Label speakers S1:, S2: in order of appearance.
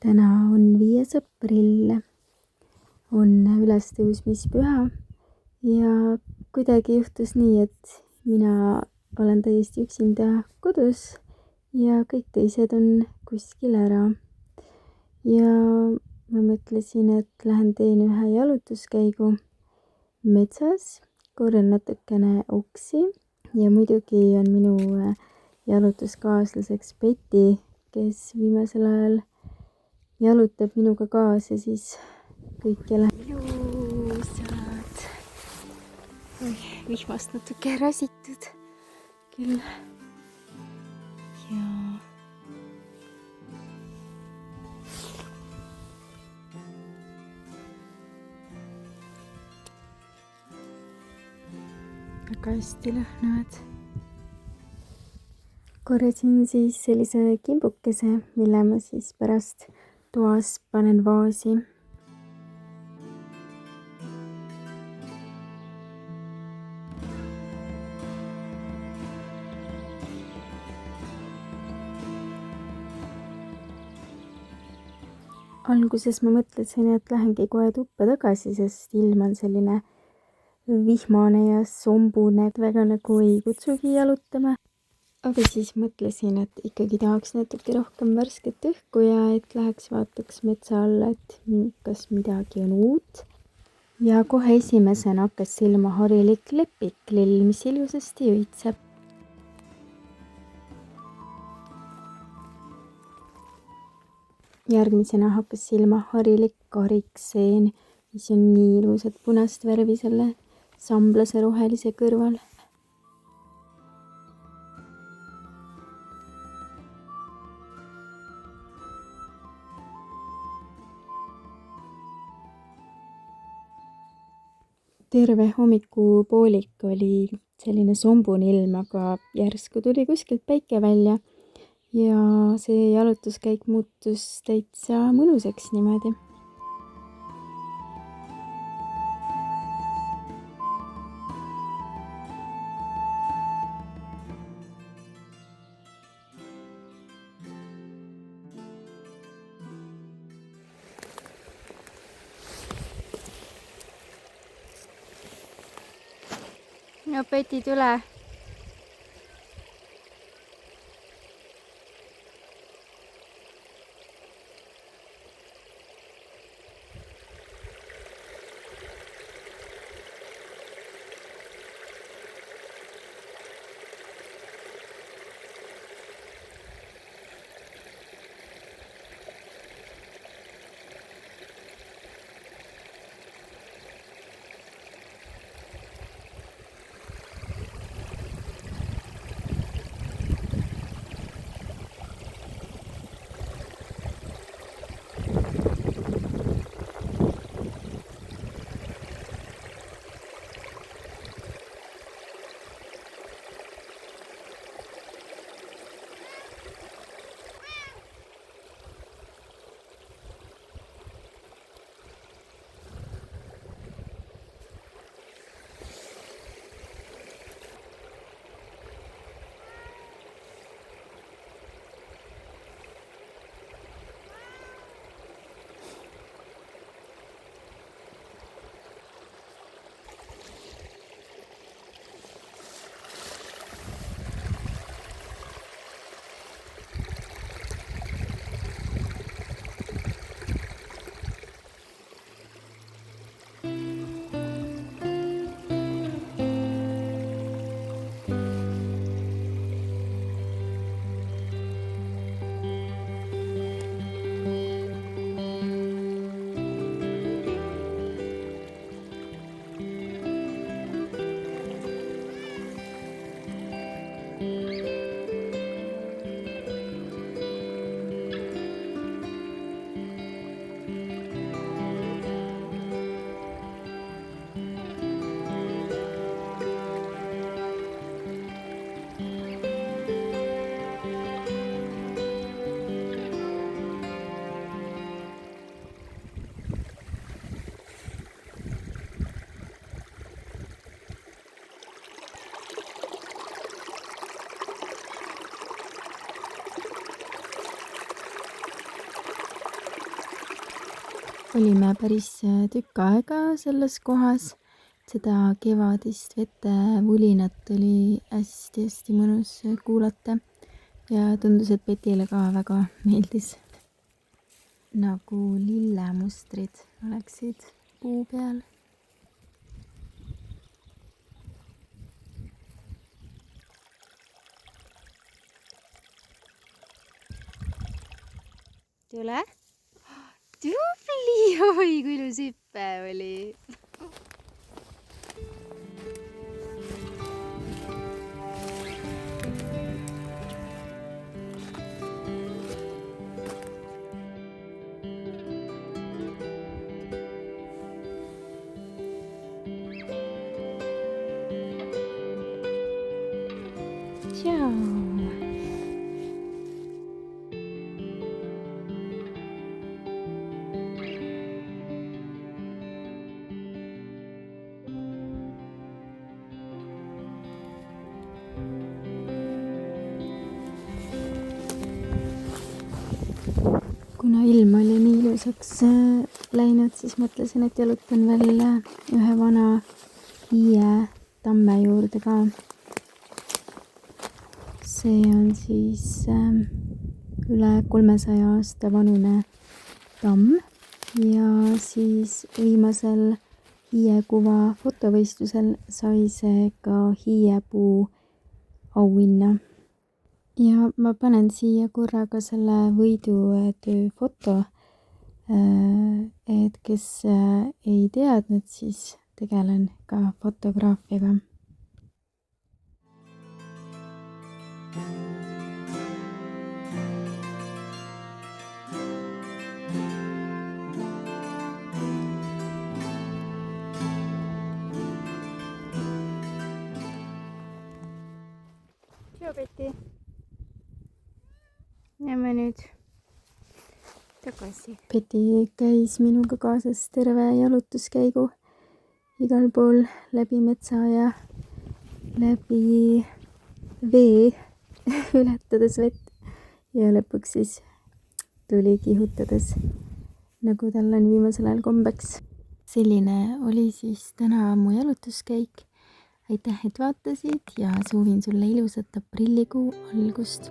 S1: Täna on 5. aprill, on ülestõusmispüha ja kuidagi juhtus nii, et mina olen täiesti üksinda kodus ja kõik teised on kuskil ära. Ja ma mõtlesin, et lähen teen ühe jalutuskäigu metsas, korjan natukene oksi ja muidugi on minu jalutuskaaslaseks Betty, kes viimasel ajal jalutab minuga kaasa siis kõikjale. Ilusad. Vihmast natuke räsitud küll. Ja väga hästi lõhnavad. Korjasin siis sellise kimbukese, mille ma siis pärast toas panen vaasi. Alguses ma mõtlesin, et lähengi kohe tuppa tagasi, sest ilm on selline vihmane ja sombune, et väga nagu ei kutsugi jalutama. Aga siis mõtlesin, et ikkagi tahaks natuke rohkem värsket õhku ja et läheks vaataks metsa alla, et kas midagi on uut. Ja kohe esimesena hakkas silma harilik lepiklill, mis ilusasti õitseb. Järgmisena hakkas silma harilik karikseen, mis on nii ilusad punast värvi selle samblase rohelise kõrval. Terve hommikupoolik oli selline sombune ilm, aga järsku tuli kuskilt päike välja ja see jalutuskäik muutus täitsa mõnusaks niimoodi. No Betty, tule! olime päris tükk aega selles kohas. Seda kevadist vetevulinat oli hästi-hästi mõnus kuulata ja tundus, et Petile ka väga meeldis. Nagu lillemustrid oleksid puu peal. Tule. Tubli! Oi, kui ilus hüpe oli. Tšau! Kuna ilm oli nii ilusaks läinud, siis mõtlesin, et jalutan veel ühe vana hiie tamme juurde ka. See on siis üle 300 aasta vanune tamm ja siis viimasel hiiekuva fotovõistlusel sai see ka hiiepuu auhinna. Ja ma panen siia korraga selle võidutöö foto, et kes ei teadnud, siis tegelen ka fotograafiaga. Tšau, Peti! Lähme nüüd tagasi. Peti käis minuga kaasas terve jalutuskäigu igal pool läbi metsa ja läbi vee ületades vett ja lõpuks siis tuli kihutades, nagu tal on viimasel ajal kombeks. Selline oli siis täna mu jalutuskäik. Aitäh, et vaatasid ja soovin sulle ilusat aprillikuu algust!